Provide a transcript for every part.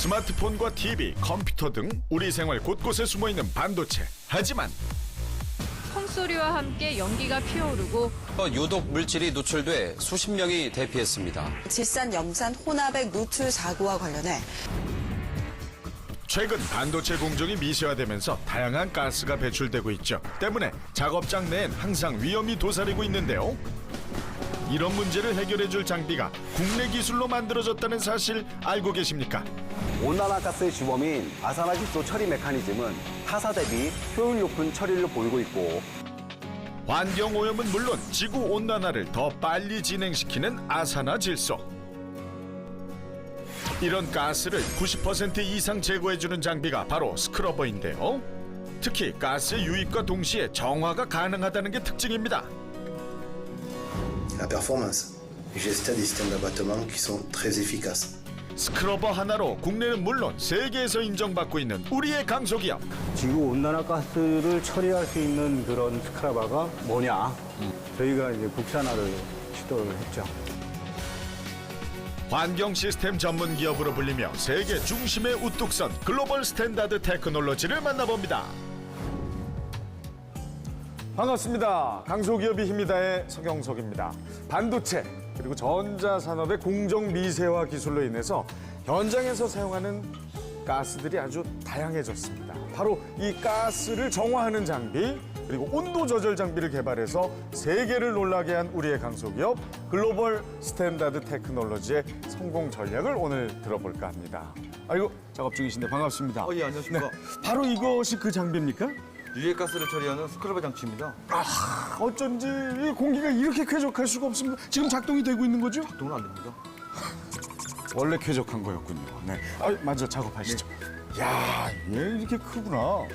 스마트폰과 TV, 컴퓨터 등 우리 생활 곳곳에 숨어있는 반도체. 하지만 콩소리와 함께 연기가 피어오르고 유독 물질이 노출돼 수십 명이 대피했습니다. 질산, 염산, 혼합액 누출 사고와 관련해 최근 반도체 공정이 미세화되면서 다양한 가스가 배출되고 있죠. 때문에 작업장 내엔 항상 위험이 도사리고 있는데요. 이런 문제를 해결해줄 장비가 국내 기술로 만들어졌다는 사실 알고 계십니까? 온난화가스의 주범인 아산화질소 처리 메커니즘은 타사 대비 효율 높은 처리를 보이고 있고, 환경오염은 물론 지구온난화를 더 빨리 진행시키는 아산화질소. 이런 가스를 90% 이상 제거해주는 장비가 바로 스크러버인데요. 특히 가스의 유입과 동시에 정화가 가능하다는 게 특징입니다. La performance. J'ai testé des systèmes d'abattement qui sont très efficaces. 스크러버 하나로 국내는 물론 세계에서 인정받고 있는 우리의 강소기업. 지구 온난화 가스를 처리할 수 있는 그런 스크라바가 뭐냐? 저희가 이제 국산화를 시도를 했죠. 환경 시스템 전문 기업으로 불리며 세계 중심에 우뚝 선 글로벌 스탠다드 테크놀로지를 만나봅니다. 반갑습니다. 강소기업이 힘이다의 서경석입니다. 반도체 그리고 전자산업의 공정 미세화 기술로 인해서 현장에서 사용하는 가스들이 아주 다양해졌습니다. 바로 이 가스를 정화하는 장비 그리고 온도 조절 장비를 개발해서 세계를 놀라게 한 우리의 강소기업 글로벌 스탠다드 테크놀로지의 성공 전략을 오늘 들어볼까 합니다. 아이고 작업 중이신데 반갑습니다. 예, 안녕하십니까. 바로 이것이 그 장비입니까? 유해가스를 처리하는 스크러버 장치입니다. 어쩐지 이 공기가 이렇게 쾌적할 수가 없습니다. 지금 작동이 되고 있는 거죠? 작동은 안 됩니다. 원래 쾌적한 거였군요. 네. 먼저 작업하시죠. 야, 얘 이렇게 크구나.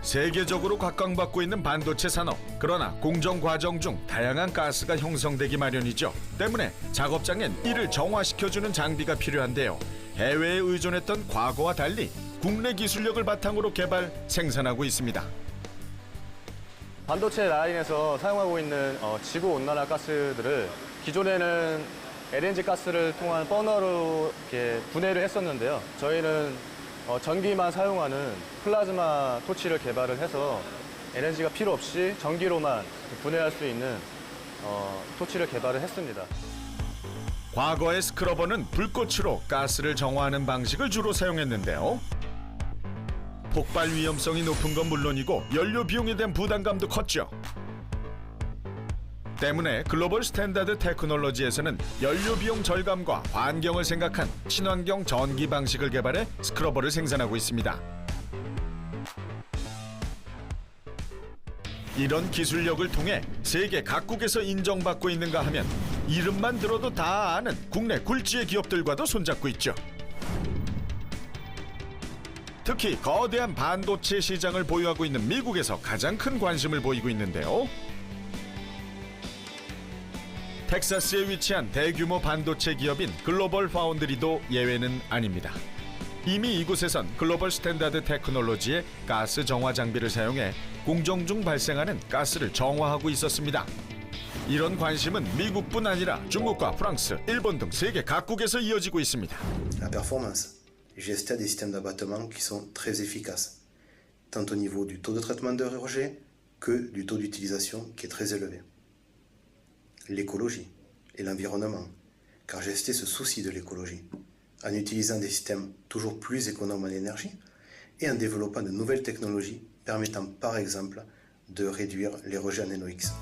세계적으로 각광받고 있는 반도체 산업. 그러나 공정 과정 중 다양한 가스가 형성되기 마련이죠. 때문에 작업장엔 이를 정화시켜주는 장비가 필요한데요. 해외에 의존했던 과거와 달리 국내 기술력을 바탕으로 개발, 생산하고 있습니다. 반도체 라인에서 사용하고 있는 지구온난화 가스들을 기존에는 LNG 가스를 통한 버너로 이렇게 분해를 했었는데요. 저희는 전기만 사용하는 플라즈마 토치를 개발을 해서 LNG가 필요 없이 전기로만 분해할 수 있는 토치를 개발을 했습니다. 과거의 스크러버는 불꽃으로 가스를 정화하는 방식을 주로 사용했는데요. 폭발 위험성이 높은 건 물론이고 연료 비용에 대한 부담감도 컸죠. 때문에 글로벌 스탠다드 테크놀로지에서는 연료 비용 절감과 환경을 생각한 친환경 전기 방식을 개발해 스크러버를 생산하고 있습니다. 이런 기술력을 통해 세계 각국에서 인정받고 있는가 하면 이름만 들어도 다 아는 국내 굴지의 기업들과도 손잡고 있죠. 특히 거대한 반도체 시장을 보유하고 있는 미국에서 가장 큰 관심을 보이고 있는데요. 텍사스에 위치한 대규모 반도체 기업인 글로벌 파운드리도 예외는 아닙니다. 이미 이곳에선 글로벌 스탠다드 테크놀로지의 가스 정화 장비를 사용해 공정 중 발생하는 가스를 정화하고 있었습니다. 이런 관심은 미국뿐 아니라 중국과 프랑스, 일본 등 세계 각국에서 이어지고 있습니다. La performance. J'ai testé des systèmes d'abattement qui sont très efficaces, tant au niveau du taux de traitement de rejet que du taux d'utilisation qui est très élevé. L'écologie et l'environnement, car j'ai testé ce souci de l'écologie, en utilisant des systèmes toujours plus économes en énergie et en développant de nouvelles technologies permettant par exemple de réduire les rejets en NOx.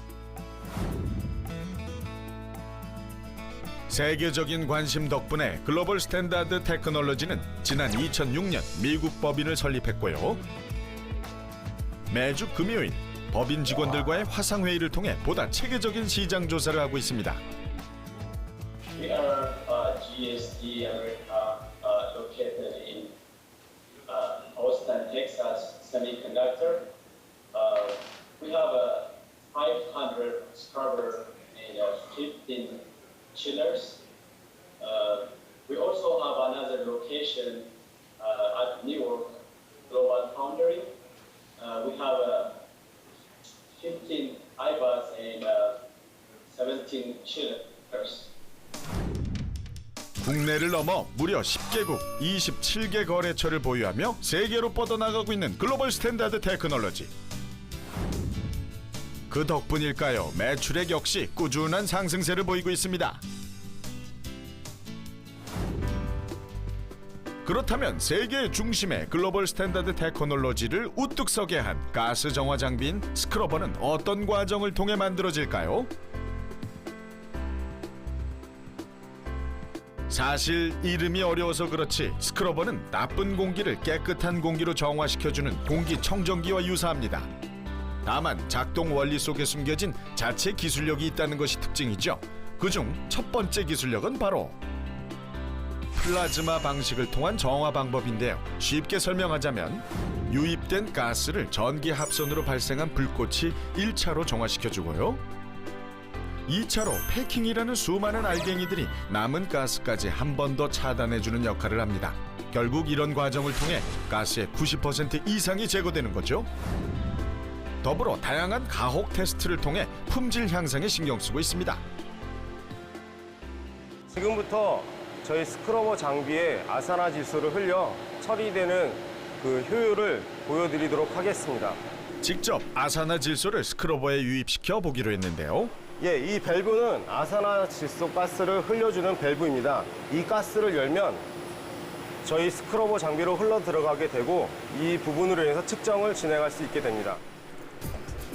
세계적인 관심 덕분에 글로벌 스탠다드 테크놀로지는 지난 2006년 미국 법인을 설립했고요. 매주 금요일 법인 직원들과의 화상회의를 통해 보다 체계적인 시장 조사를 하고 있습니다. We are GSD America located in Austin, Texas Semiconductor. We have 500 scrubber and 15 chillers. We also have another location at Newark Global Foundry. We have 15 IBAS and 17 chillers. 국내를 넘어 무려 10개국 27개 거래처를 보유하며 세계로 뻗어나가고 있는 글로벌 스탠다드 테크놀로지. 그 덕분일까요? 매출액 역시 꾸준한 상승세를 보이고 있습니다. 그렇다면 세계의 중심에 글로벌 스탠다드 테크놀로지를 우뚝 서게 한 가스 정화 장비인 스크러버는 어떤 과정을 통해 만들어질까요? 사실 이름이 어려워서 그렇지 스크러버는 나쁜 공기를 깨끗한 공기로 정화시켜주는 공기청정기와 유사합니다. 다만 작동 원리 속에 숨겨진 자체 기술력이 있다는 것이 특징이죠. 그중 첫 번째 기술력은 바로 플라즈마 방식을 통한 정화 방법인데요. 쉽게 설명하자면 유입된 가스를 전기 합선으로 발생한 불꽃이 1차로 정화시켜주고요. 2차로 패킹이라는 수많은 알갱이들이 남은 가스까지 한 번 더 차단해주는 역할을 합니다. 결국 이런 과정을 통해 가스의 90% 이상이 제거되는 거죠. 더불어 다양한 가혹 테스트를 통해 품질 향상에 신경 쓰고 있습니다. 지금부터 저희 스크러버 장비에 아사나 질소를 흘려 처리되는 그 효율을 보여드리도록 하겠습니다. 직접 아사나 질소를 스크러버에 유입시켜 보기로 했는데요. 예, 이 밸브는 아사나 질소 가스를 흘려주는 밸브입니다. 이 가스를 열면 저희 스크러버 장비로 흘러 들어가게 되고 이 부분으로 인해서 측정을 진행할 수 있게 됩니다.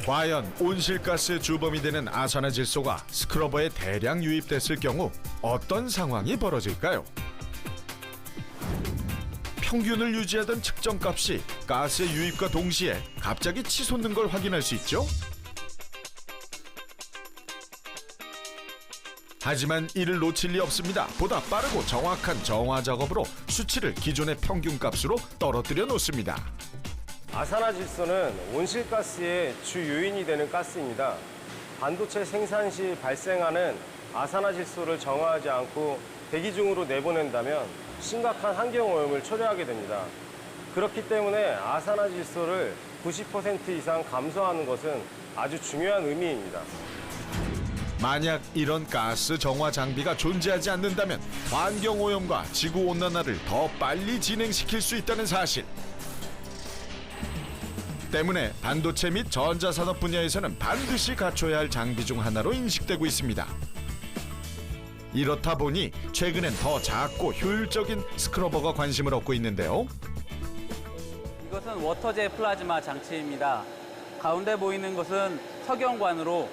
과연 온실가스의 주범이 되는 아산화질소가 스크러버에 대량 유입됐을 경우 어떤 상황이 벌어질까요? 평균을 유지하던 측정값이 가스의 유입과 동시에 갑자기 치솟는 걸 확인할 수 있죠? 하지만 이를 놓칠 리 없습니다. 보다 빠르고 정확한 정화 작업으로 수치를 기존의 평균값으로 떨어뜨려 놓습니다. 아산화질소는 온실가스의 주 요인이 되는 가스입니다. 반도체 생산 시 발생하는 아산화질소를 정화하지 않고 대기 중으로 내보낸다면 심각한 환경오염을 초래하게 됩니다. 그렇기 때문에 아산화질소를 90% 이상 감소하는 것은 아주 중요한 의미입니다. 만약 이런 가스 정화 장비가 존재하지 않는다면 환경오염과 지구온난화를 더 빨리 진행시킬 수 있다는 사실. 때문에 반도체 및 전자산업 분야에서는 반드시 갖춰야 할 장비 중 하나로 인식되고 있습니다. 이렇다 보니 최근엔 더 작고 효율적인 스크러버가 관심을 얻고 있는데요. 이것은 워터제 플라즈마 장치입니다. 가운데 보이는 것은 석영관으로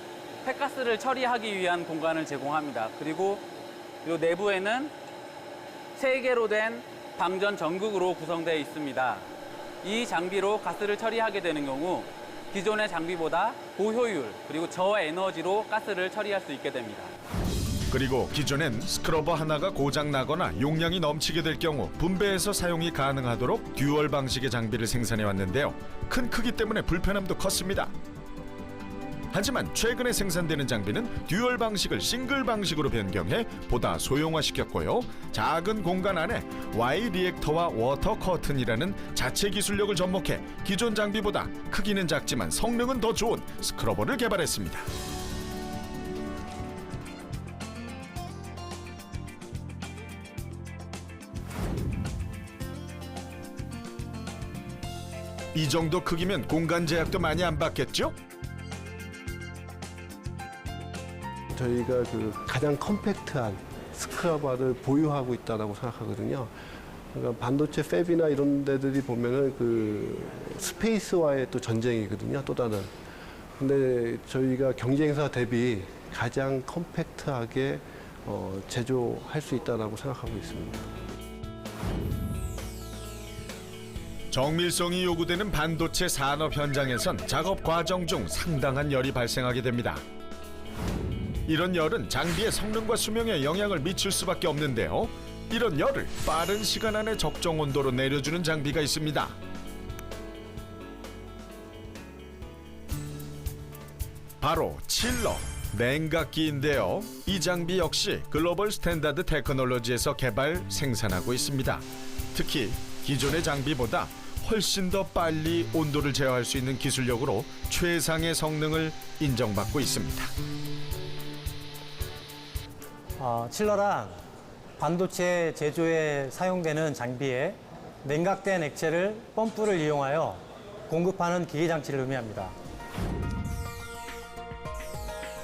폐가스를 처리하기 위한 공간을 제공합니다. 그리고 이 내부에는 3개로 된 방전 전극으로 구성되어 있습니다. 이 장비로 가스를 처리하게 되는 경우 기존의 장비보다 고효율 그리고 저에너지로 가스를 처리할 수 있게 됩니다. 그리고 기존엔 스크러버 하나가 고장나거나 용량이 넘치게 될 경우 분배해서 사용이 가능하도록 듀얼 방식의 장비를 생산해 왔는데요. 큰 크기 때문에 불편함도 컸습니다. 하지만 최근에 생산되는 장비는 듀얼 방식을 싱글 방식으로 변경해 보다 소형화시켰고요. 작은 공간 안에 Y 리액터와 워터 커튼이라는 자체 기술력을 접목해 기존 장비보다 크기는 작지만 성능은 더 좋은 스크러버를 개발했습니다. 이 정도 크기면 공간 제약도 많이 안 받겠죠? 저희가 그 가장 컴팩트한 스크러버를 보유하고 있다고 생각하거든요. 그러니까 반도체 팹이나 이런 데들이 보면은 그 스페이스와의 또 전쟁이거든요. 또 다른. 근데 저희가 경쟁사 대비 가장 컴팩트하게 제조할 수 있다고 생각하고 있습니다. 정밀성이 요구되는 반도체 산업 현장에선 작업 과정 중 상당한 열이 발생하게 됩니다. 이런 열은 장비의 성능과 수명에 영향을 미칠 수밖에 없는데요. 이런 열을 빠른 시간 안에 적정 온도로 내려주는 장비가 있습니다. 바로 칠러, 냉각기인데요. 이 장비 역시 글로벌 스탠다드 테크놀로지에서 개발, 생산하고 있습니다. 특히 기존의 장비보다 훨씬 더 빨리 온도를 제어할 수 있는 기술력으로 최상의 성능을 인정받고 있습니다. 칠러란 반도체 제조에 사용되는 장비에 냉각된 액체를 펌프를 이용하여 공급하는 기계 장치를 의미합니다.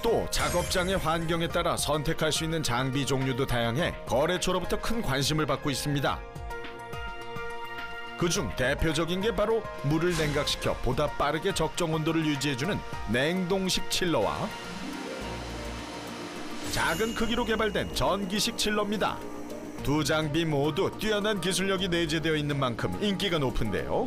또 작업장의 환경에 따라 선택할 수 있는 장비 종류도 다양해 거래처로부터 큰 관심을 받고 있습니다. 그중 대표적인 게 바로 물을 냉각시켜 보다 빠르게 적정 온도를 유지해주는 냉동식 칠러와 작은 크기로 개발된 전기식 칠러입니다. 두 장비 모두 뛰어난 기술력이 내재되어 있는 만큼 인기가 높은데요.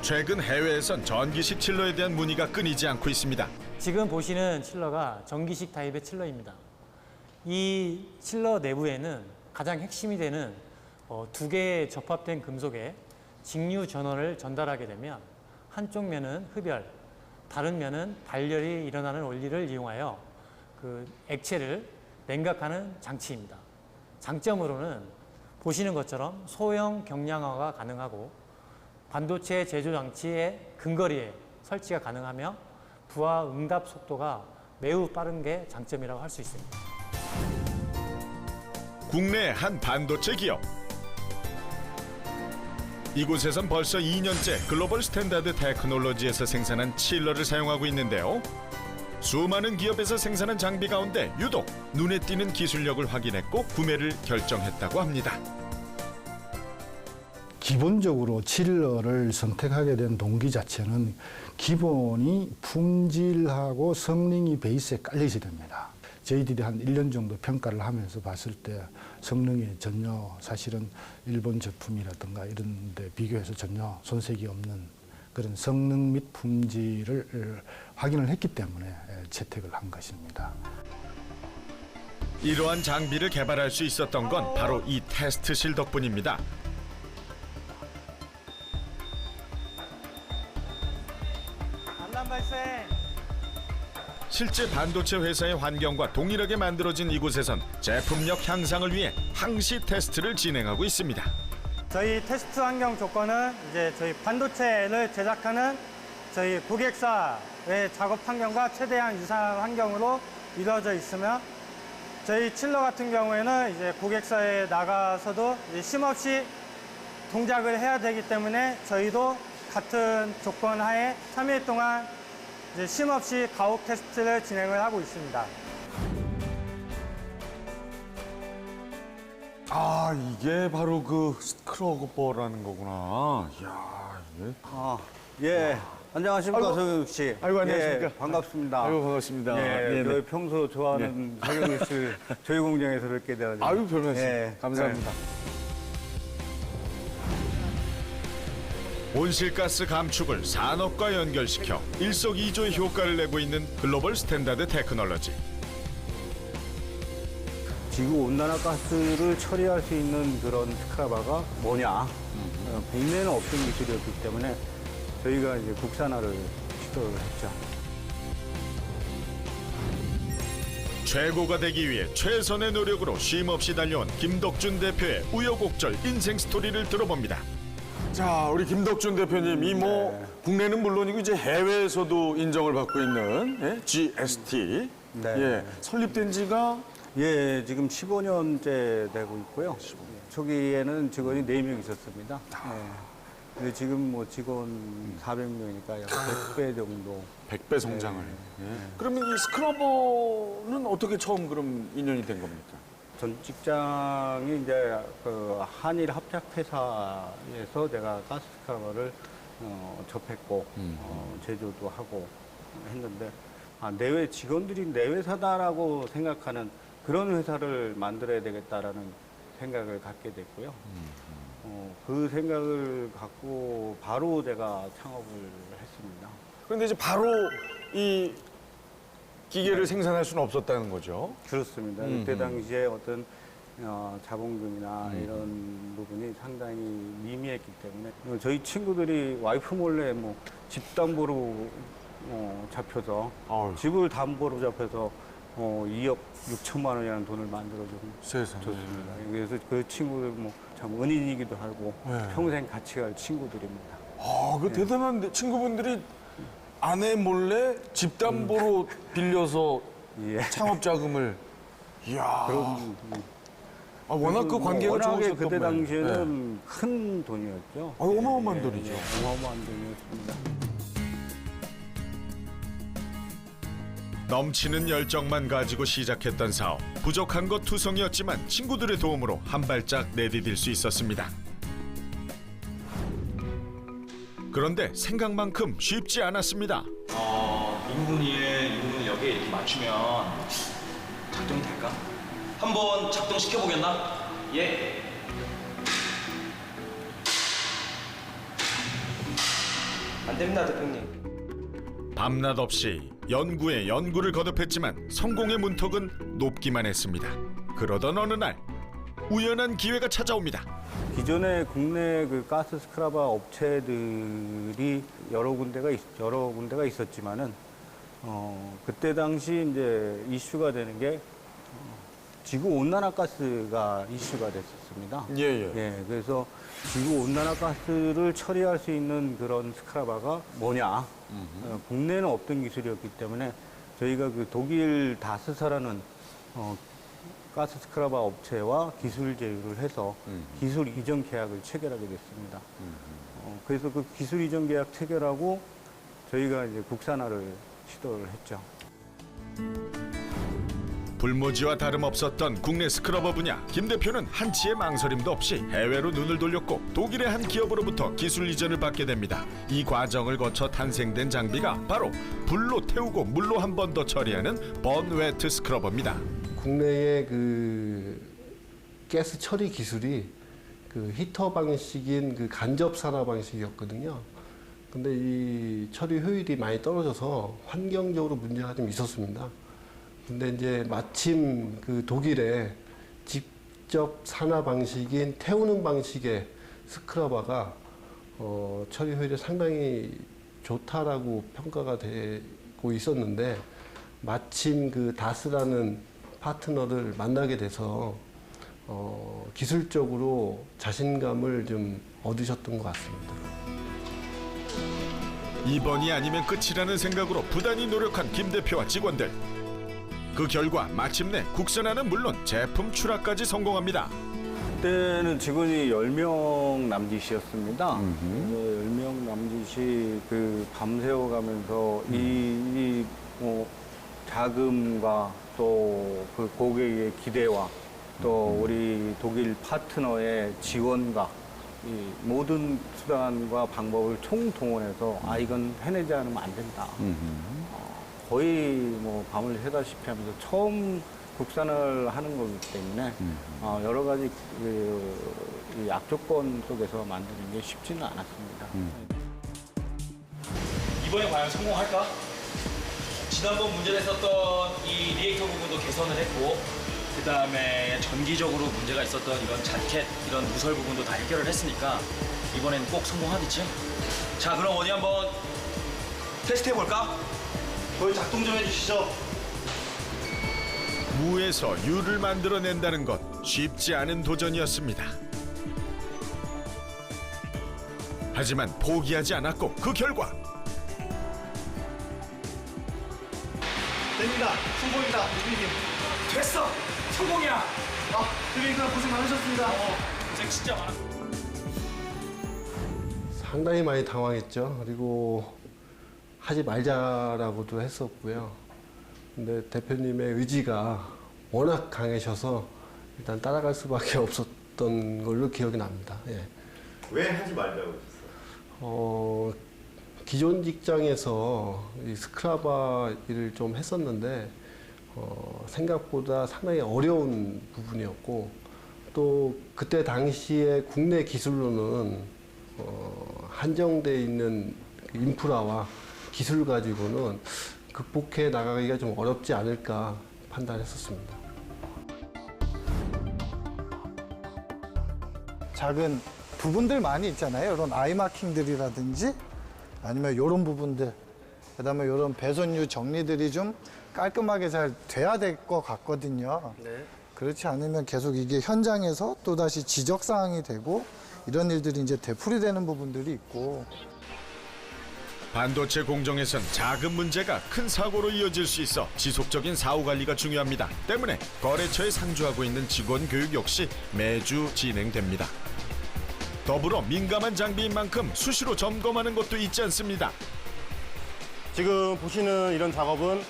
최근 해외에선 전기식 칠러에 대한 문의가 끊이지 않고 있습니다. 지금 보시는 칠러가 전기식 타입의 칠러입니다. 이 칠러 내부에는 가장 핵심이 되는 두 개의 접합된 금속에 직류 전원을 전달하게 되면 한쪽 면은 흡열, 다른 면은 발열이 일어나는 원리를 이용하여 그 액체를 냉각하는 장치입니다. 장점으로는 보시는 것처럼 소형 경량화가 가능하고 반도체 제조 장치의 근거리에 설치가 가능하며 부하 응답 속도가 매우 빠른 게 장점이라고 할 수 있습니다. 국내 한 반도체 기업. 이곳에선 벌써 2년째 글로벌 스탠다드 테크놀로지에서 생산한 칠러를 사용하고 있는데요. 수많은 기업에서 생산한 장비 가운데 유독 눈에 띄는 기술력을 확인했고 구매를 결정했다고 합니다. 기본적으로 칠러를 선택하게 된 동기 자체는 기본이 품질하고 성능이 베이스에 깔려 있어야 됩니다. 저희들이 한 1년 정도 평가를 하면서 봤을 때 성능이 전혀 사실은 일본 제품이라든가 이런 데 비교해서 전혀 손색이 없는 그런 성능 및 품질을 확인을 했기 때문에 채택을 한 것입니다. 이러한 장비를 개발할 수 있었던 건 바로 이 테스트실 덕분입니다. 안남 발생! 실제 반도체 회사의 환경과 동일하게 만들어진 이곳에선 제품력 향상을 위해 항시 테스트를 진행하고 있습니다. 저희 테스트 환경 조건은 이제 저희 반도체를 제작하는 저희 고객사의 작업 환경과 최대한 유사한 환경으로 이루어져 있으며 저희 칠러 같은 경우에는 이제 고객사에 나가서도 쉼없이 동작을 해야 되기 때문에 저희도 같은 조건 하에 3일 동안 이제 쉼없이 가혹 테스트를 진행을 하고 있습니다. 아, 이게 바로 그 스크러버라는 거구나. 이야, 이게. 예. 안녕하십니까, 아이고. 서경욱 씨. 아이고, 안녕하십니까. 예, 반갑습니다. 아이고, 반갑습니다. 예, 네네. 그 평소 좋아하는 서경욱 씨 저희 공장에서 뵙게 되어서. 아유, 별 말씀. 예, 감사합니다. 온실가스 감축을 산업과 연결시켜 일석이조의 효과를 내고 있는 글로벌 스탠다드 테크놀로지. 지구온난화 가스를 처리할 수 있는 그런 스크라바가 뭐냐. 국내에는 없던 기술이었기 때문에 저희가 이제 국산화를 시도를 했죠. 최고가 되기 위해 최선의 노력으로 쉼없이 달려온 김덕준 대표의 우여곡절 인생 스토리를 들어봅니다. 자, 우리 김덕준 대표님, 이 국내는 물론이고 이제 해외에서도 인정을 받고 있는 GST. 네. 예, 설립된 지가 예, 지금 15년째 되고 있고요. 초기에는 직원이 4명 있었습니다. 예. 근데 지금 뭐 직원 400명이니까 약 100배 정도. 100배 성장을. 예. 그러면 이 스크러버는 어떻게 처음 그럼 인연이 된 겁니까? 전 직장이 이제 그 한일 합작회사에서 내가 가스 스크러버를 접했고 제조도 하고 했는데 내외 직원들이 내 회사다라고 생각하는 그런 회사를 만들어야 되겠다라는 생각을 갖게 됐고요. 그 생각을 갖고 바로 내가 창업을 했습니다. 그런데 이제 바로 이 기계를 생산할 수는 없었다는 거죠? 그렇습니다. 그때 당시에 어떤 자본금이나 이런 부분이 상당히 미미했기 때문에 저희 친구들이 와이프 몰래 뭐 집담보로 잡혀서 집을 담보로 잡혀서 2억 6천만 원이라는 돈을 만들어줬습니다. 그래서 그 친구들 뭐 참 은인이기도 하고 평생 같이 갈 친구들입니다. 아, 그 대단한 친구분들이 아내 몰래 집담보로 빌려서 창업 자금을. 이야. 아, 워낙 그 관계가 워낙에 좋으셨던 그때 모양. 당시에는 큰 돈이었죠. 어마어마한 돈이죠. 어마어마한 돈이었습니다. 넘치는 열정만 가지고 시작했던 사업. 부족한 것 투성이었지만 친구들의 도움으로 한 발짝 내디딜 수 있었습니다. 그런데 생각만큼 쉽지 않았습니다. 이 부분을 여기에 이렇게 맞추면 작동이 될까? 한번 작동시켜 보겠나? 예. 안 됩니다, 대표님. 밤낮 없이 연구에 연구를 거듭했지만 성공의 문턱은 높기만 했습니다. 그러던 어느 날 우연한 기회가 찾아옵니다. 기존의 국내 그 가스 스크라바 업체들이 여러 군데가 있었지만은 그때 당시 이제 이슈가 되는 게 지구 온난화 가스가 이슈가 됐었습니다. 예, 그래서 지구 온난화 가스를 처리할 수 있는 그런 스크라바가 뭐냐? 국내에는 없던 기술이었기 때문에 저희가 그 독일 다스사라는 가스 스크라바 업체와 기술 제휴를 해서 기술 이전 계약을 체결하게 됐습니다. 그래서 그 기술 이전 계약 체결하고 저희가 이제 국산화를 시도를 했죠. 불모지와 다름없었던 국내 스크러버 분야. 김 대표는 한치의 망설임도 없이 해외로 눈을 돌렸고 독일의 한 기업으로부터 기술 이전을 받게 됩니다. 이 과정을 거쳐 탄생된 장비가 바로 불로 태우고 물로 한 번 더 처리하는 번웨트 스크러버입니다. 국내의 그 가스 처리 기술이 그 히터 방식인 그 간접 산화 방식이었거든요. 근데 이 처리 효율이 많이 떨어져서 환경적으로 문제가 좀 있었습니다. 근데 이제 마침 그 독일의 직접 산화 방식인 태우는 방식의 스크러버가 처리 효율이 상당히 좋다라고 평가가 되고 있었는데 마침 그 다스라는 파트너를 만나게 돼서 기술적으로 자신감을 좀 얻으셨던 것 같습니다. 이번이 아니면 끝이라는 생각으로 부단히 노력한 김 대표와 직원들. 그 결과 마침내 국산화는 물론 제품 출하까지 성공합니다. 그때는 직원이 10명 남짓이었습니다. 10명 남짓이 그 밤새워 가면서 이 자금과 또 그 고객의 기대와 또 우리 독일 파트너의 지원과 이 모든 수단과 방법을 총동원해서 이건 해내지 않으면 안 된다. 거의 뭐 밤을 새다시피 하면서 처음 국산을 하는 거기 때문에 여러 가지 이 악조건 속에서 만드는 게 쉽지는 않았습니다. 이번에 과연 성공할까? 지난번 문제됐었던 이 리액터 부분도 개선을 했고 그 다음에 전기적으로 문제가 있었던 이런 자켓, 이런 무설 부분도 다 해결을 했으니까 이번엔 꼭 성공하겠지? 자, 그럼 어디 한번 테스트 해볼까? 거기 작동 좀 해주시죠. 무에서 유를 만들어낸다는 것 쉽지 않은 도전이었습니다. 하지만 포기하지 않았고 그 결과 됩니다. 성공입니다. 대표님. 됐어. 성공이야. 대표님 고생 많으셨습니다. 고생 진짜 많았어. 상당히 많이 당황했죠. 그리고 하지 말자라고도 했었고요. 근데 대표님의 의지가 워낙 강하셔서 일단 따라갈 수밖에 없었던 걸로 기억이 납니다. 예. 왜 하지 말자고 했어요? 기존 직장에서 이 스크라바 일을 좀 했었는데 생각보다 상당히 어려운 부분이었고 또 그때 당시에 국내 기술로는 한정돼 있는 인프라와 기술 가지고는 극복해 나가기가 좀 어렵지 않을까 판단했었습니다. 작은 부분들 많이 있잖아요. 이런 아이마킹들이라든지 아니면 이런 부분들, 그다음에 이런 배선유 정리들이 좀 깔끔하게 잘 돼야 될 것 같거든요. 그렇지 않으면 계속 이게 현장에서 또다시 지적사항이 되고 이런 일들이 이제 되풀이되는 부분들이 있고. 반도체 공정에선 작은 문제가 큰 사고로 이어질 수 있어 지속적인 사후 관리가 중요합니다. 때문에 거래처에 상주하고 있는 직원 교육 역시 매주 진행됩니다. 더불어 민감한 장비인 만큼 수시로 점검하는 것도 잊지 않습니다. 지금 보시는 이런 작업은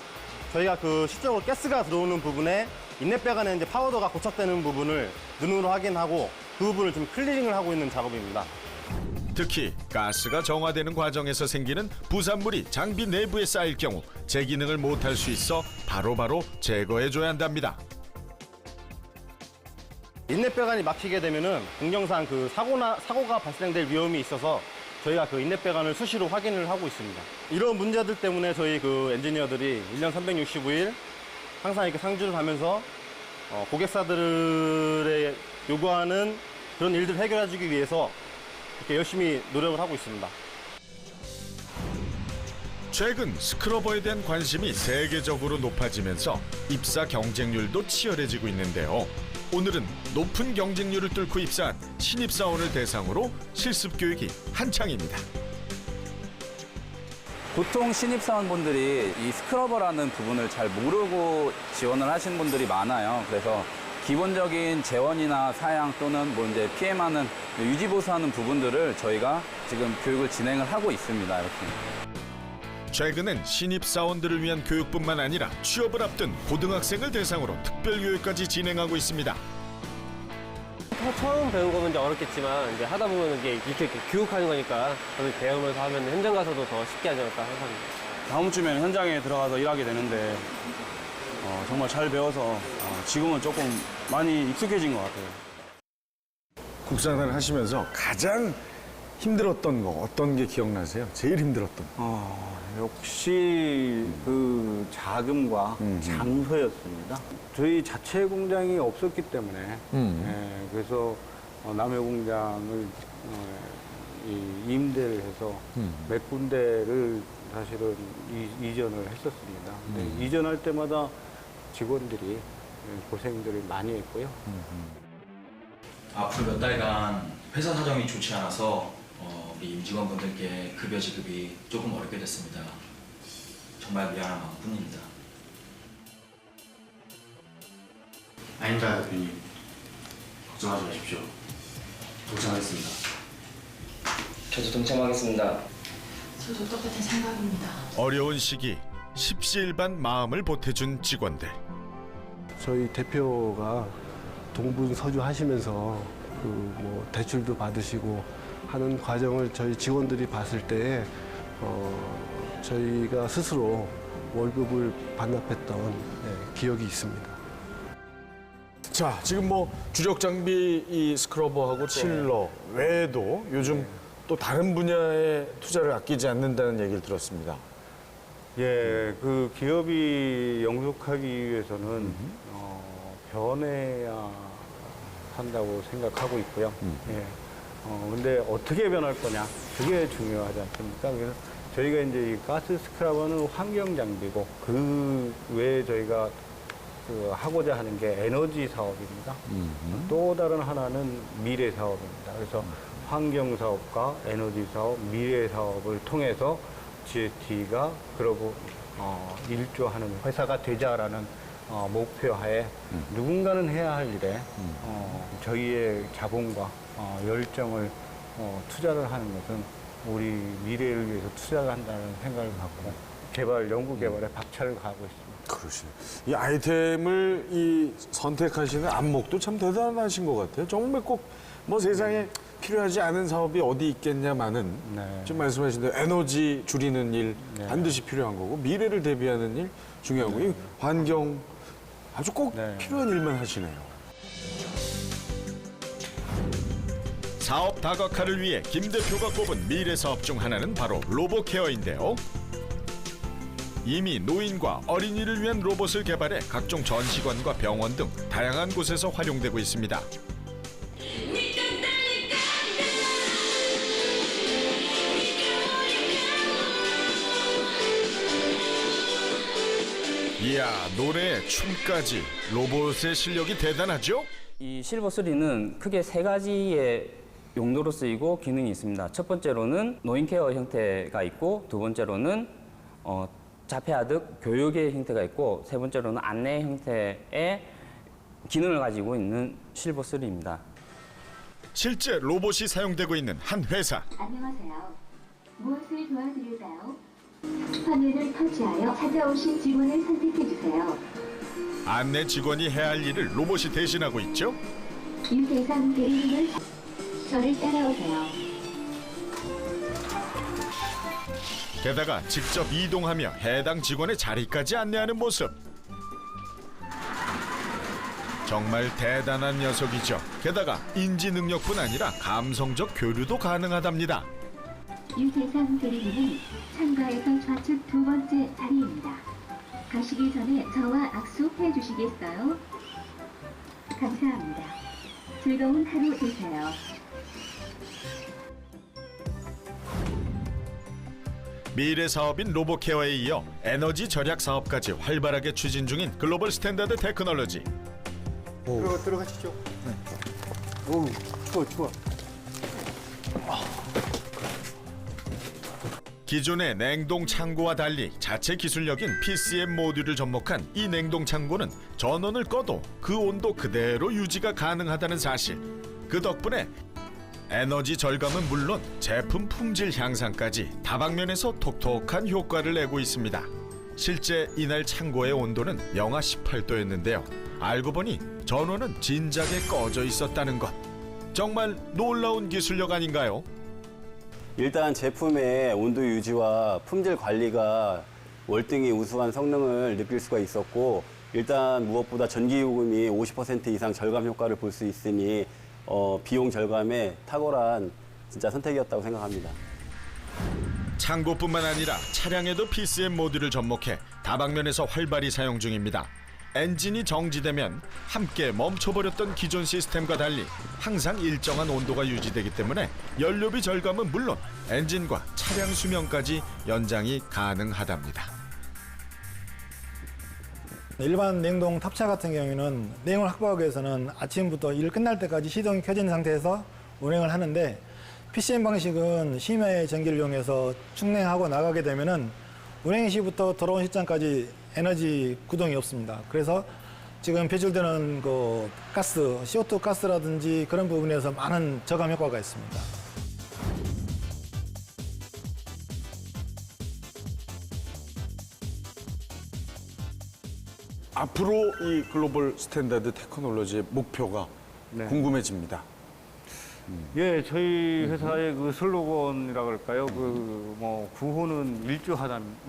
저희가 그 실적으로 가스가 들어오는 부분에 인넷배관에 이제 파우더가 고착되는 부분을 눈으로 확인하고 그 부분을 좀 클리닝을 하고 있는 작업입니다. 특히 가스가 정화되는 과정에서 생기는 부산물이 장비 내부에 쌓일 경우 제 기능을 못할 수 있어 바로바로 제거해줘야 한답니다. 인넷배관이 막히게 되면은 공정상 그 사고가 발생될 위험이 있어서 저희가 그 인넷배관을 수시로 확인을 하고 있습니다. 이런 문제들 때문에 저희 그 엔지니어들이 1년 365일 항상 이렇게 상주를 하면서 고객사들의 요구하는 그런 일들을 해결해주기 위해서 이렇게 열심히 노력을 하고 있습니다. 최근 스크러버에 대한 관심이 세계적으로 높아지면서 입사 경쟁률도 치열해지고 있는데요. 오늘은 높은 경쟁률을 뚫고 입사한 신입사원을 대상으로 실습 교육이 한창입니다. 보통 신입사원분들이 이 스크러버라는 부분을 잘 모르고 지원을 하시는 분들이 많아요. 그래서 기본적인 재원이나 사양 또는 뭐 이제 PM하는 유지보수하는 부분들을 저희가 지금 교육을 진행을 하고 있습니다. 이렇게. 최근엔 신입사원들을 위한 교육뿐만 아니라 취업을 앞둔 고등학생을 대상으로 특별교육까지 진행하고 있습니다. 처음 배운 거면 이제 어렵겠지만 이제 하다 보면 이게 이렇게 교육하는 거니까 배우면서 하면 현장 가서도 더 쉽게 하지 않을까 생각합니다. 다음 주면 현장에 들어가서 일하게 되는데 정말 잘 배워서 지금은 조금 많이 익숙해진 것 같아요. 국산화를 하시면서 가장 힘들었던 거 어떤 게 기억나세요? 제일 힘들었던 거. 역시 그 자금과 장소였습니다. 저희 자체 공장이 없었기 때문에 그래서 남해 공장을 임대를 해서 몇 군데를 사실은 이전을 했었습니다. 근데 이전할 때마다 직원들이 고생들을 많이 했고요. 앞으로 몇 달간 회사 사정이 좋지 않아서 우리 임직원분들께 급여 지급이 조금 어렵게 됐습니다. 정말 미안한 마음뿐입니다. 아닙니다, 대표님. 걱정하지 마십시오. 동참하겠습니다. 저도 동참하겠습니다. 저도 똑같은 생각입니다. 어려운 시기 십시일반 마음을 보태준 직원들. 저희 대표가 동분서주 하시면서 그 뭐 대출도 받으시고 하는 과정을 저희 직원들이 봤을 때 저희가 스스로 월급을 반납했던 기억이 있습니다. 자, 지금 뭐 주력 장비 이 스크러버하고 칠러 외에도 요즘 또 다른 분야에 투자를 아끼지 않는다는 얘기를 들었습니다. 예, 그 기업이 영속하기 위해서는 변해야 한다고 생각하고 있고요. 예. 근데 어떻게 변할 거냐, 그게 중요하지 않습니까? 그래서 저희가 이제 이 가스 스크러버는 환경 장비고 그 외에 저희가 그 하고자 하는 게 에너지 사업입니다. 또 다른 하나는 미래 사업입니다. 그래서 환경 사업과 에너지 사업, 미래 사업을 통해서 GST가 그러고 일조하는 회사가 되자라는 목표하에 누군가는 해야 할 일에 저희의 자본과 열정을 투자를 하는 것은 우리 미래를 위해서 투자를 한다는 생각을 갖고 연구 개발에 박차를 가하고 있습니다. 그러시네. 이 아이템을 이 선택하시는 안목도 참 대단하신 것 같아요. 정말 꼭 뭐 세상에 필요하지 않은 사업이 어디 있겠냐마는 지금 말씀하신 대로 에너지 줄이는 일 반드시 필요한 거고 미래를 대비하는 일 중요하고 이 환경 아주 꼭 필요한 일만 하시네요. 사업 다각화를 위해 김 대표가 꼽은 미래 사업 중 하나는 바로 로봇케어인데요. 이미 노인과 어린이를 위한 로봇을 개발해 각종 전시관과 병원 등 다양한 곳에서 활용되고 있습니다. 이야, 노래, 춤까지 로봇의 실력이 대단하죠? 이 실버3는 크게 세 가지의 용도로 쓰이고 기능이 있습니다. 첫 번째로는 노인케어 형태가 있고, 두 번째로는 자폐아득 교육의 형태가 있고, 세 번째로는 안내 형태의 기능을 가지고 있는 실버3입니다. 실제 로봇이 사용되고 있는 한 회사. 안녕하세요. 무엇을 도와드릴까요? 화면을 터치하여 찾아오신 직원을 선택해주세요. 안내 직원이 해야 할 일을 로봇이 대신하고 있죠. 유대상 대리님을 저를 따라오세요. 게다가 직접 이동하며 해당 직원의 자리까지 안내하는 모습. 정말 대단한 녀석이죠. 게다가 인지 능력뿐 아니라 감성적 교류도 가능하답니다. 유대상 대리님은 참가에서 좌측 두 번째 자리입니다. 가시기 전에 저와 악수해 주시겠어요? 감사합니다. 즐거운 하루 되세요. 미래 사업인 로봇케어에 이어 에너지 절약 사업까지 활발하게 추진 중인 글로벌 스탠다드 테크놀로지. 들어가시죠. 네. 오, 좋아. 기존의 냉동 창고와 달리 자체 기술력인 PCM 모듈을 접목한 이 냉동 창고는 전원을 꺼도 그 온도 그대로 유지가 가능하다는 사실. 그 덕분에 에너지 절감은 물론 제품 품질 향상까지 다방면에서 톡톡한 효과를 내고 있습니다. 실제 이날 창고의 온도는 영하 18도였는데요. 알고 보니 전원은 진작에 꺼져 있었다는 것. 정말 놀라운 기술력 아닌가요? 일단 제품의 온도 유지와 품질 관리가 월등히 우수한 성능을 느낄 수가 있었고, 일단 무엇보다 전기요금이 50% 이상 절감 효과를 볼 수 있으니 비용 절감에 탁월한 진짜 선택이었다고 생각합니다. 창고뿐만 아니라 차량에도 PCM 모듈을 접목해 다방면에서 활발히 사용 중입니다. 엔진이 정지되면 함께 멈춰버렸던 기존 시스템과 달리 항상 일정한 온도가 유지되기 때문에 연료비 절감은 물론 엔진과 차량 수명까지 연장이 가능하답니다. 일반 냉동 탑차 같은 경우에는 내용을 확보하기 위해서는 아침부터 일 끝날 때까지 시동이 켜진 상태에서 운행을 하는데, PCM 방식은 심야에 전기를 이용해서 충냉하고 나가게 되면은 운행 시부터 돌아온 시점까지 에너지 구동이 없습니다. 그래서 지금 배출되는 그 가스, CO2 가스라든지 그런 부분에서 많은 저감 효과가 있습니다. 앞으로 이 글로벌 스탠다드 테크놀로지의 목표가 궁금해집니다. 예, 저희 회사의 그 슬로건이라 그럴까요? 그 뭐 구호는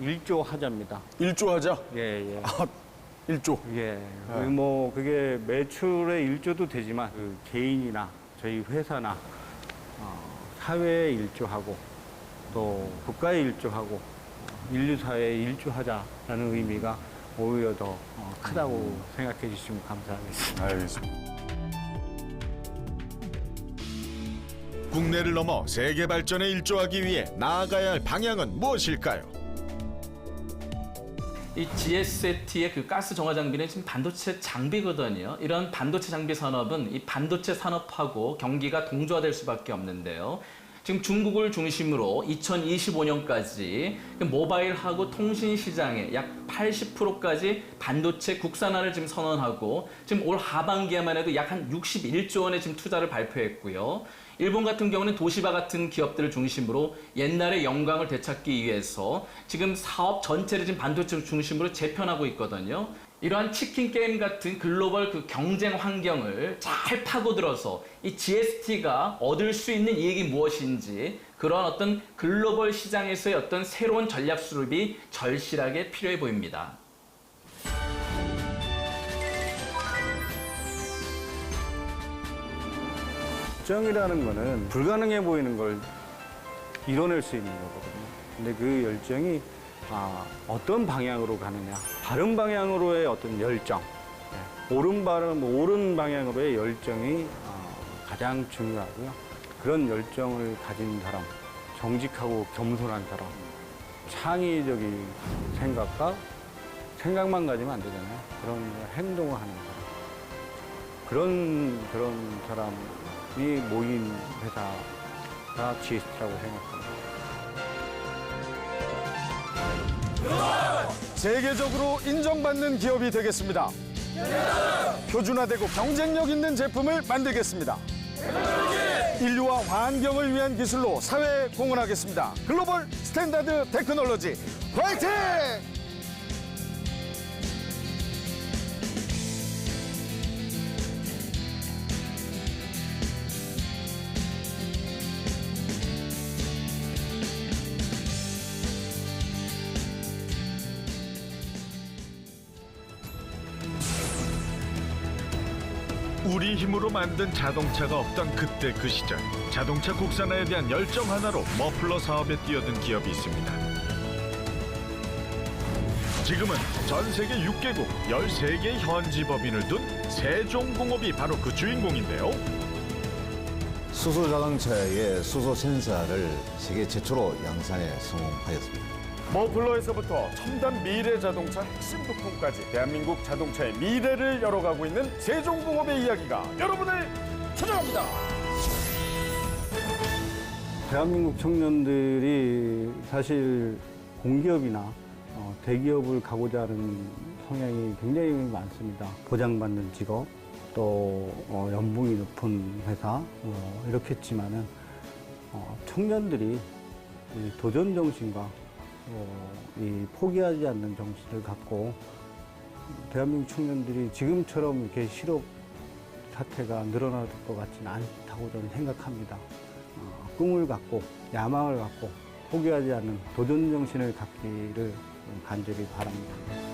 일조하자입니다. 일조하자? 예. 아, 일조. 예. 뭐 그게 매출의 일조도 되지만 그 개인이나 저희 회사나 사회에 일조하고 또 국가에 일조하고 인류 사회에 일조하자라는 의미가 오히려 더 크다고 생각해 주시면 감사하겠습니다. 알겠습니다. 국내를 넘어 세계 발전에 일조하기 위해 나아가야 할 방향은 무엇일까요? 이 GST의 그 가스 정화 장비는 지금 반도체 장비거든요. 이런 반도체 장비 산업은 이 반도체 산업하고 경기가 동조화될 수밖에 없는데요. 지금 중국을 중심으로 2025년까지 모바일하고 통신 시장의 약 80%까지 반도체 국산화를 지금 선언하고, 지금 올 하반기에만 해도 약 한 61조 원의 지금 투자를 발표했고요. 일본 같은 경우는 도시바 같은 기업들을 중심으로 옛날의 영광을 되찾기 위해서 지금 사업 전체를 지금 반도체 중심으로 재편하고 있거든요. 이러한 치킨 게임 같은 글로벌 그 경쟁 환경을 잘 파고들어서 이 GST가 얻을 수 있는 이익이 무엇인지, 그런 어떤 글로벌 시장에서의 어떤 새로운 전략 수립이 절실하게 필요해 보입니다. 열정이라는 거는 불가능해 보이는 걸 이뤄낼 수 있는 거거든요. 근데 그 열정이 어떤 방향으로 가느냐, 바른 방향으로의 어떤 열정, 옳은 방향으로의 열정이 가장 중요하고요. 그런 열정을 가진 사람, 정직하고 겸손한 사람, 창의적인 생각만 가지면 안 되잖아요. 그런 행동을 하는 사람, 그런 사람 모인 회사가 GST라고 생각합니다. 세계적으로 인정받는 기업이 되겠습니다. 표준화되고 경쟁력 있는 제품을 만들겠습니다. 인류와 환경을 위한 기술로 사회에 공헌하겠습니다. 글로벌 스탠다드 테크놀로지 화이팅! 우리 힘으로 만든 자동차가 없던 그때 그 시절, 자동차 국산화에 대한 열정 하나로 머플러 사업에 뛰어든 기업이 있습니다. 지금은 전 세계 6개국 13개의 현지 법인을 둔 세종공업이 바로 그 주인공인데요. 수소 자동차의 수소 센서를 세계 최초로 양산에 성공하였습니다. 머플러에서부터 첨단 미래 자동차 핵심 부품까지 대한민국 자동차의 미래를 열어가고 있는 세종공업의 이야기가 여러분을 찾아갑니다. 대한민국 청년들이 사실 공기업이나 대기업을 가고자 하는 성향이 굉장히 많습니다. 보장받는 직업, 또 연봉이 높은 회사 이렇게 했지만은 청년들이 이 도전 정신과 이 포기하지 않는 정신을 갖고 대한민국 청년들이 지금처럼 이렇게 실업 사태가 늘어날 것 같지는 않다고 저는 생각합니다. 꿈을 갖고 야망을 갖고 포기하지 않는 도전 정신을 갖기를 간절히 바랍니다.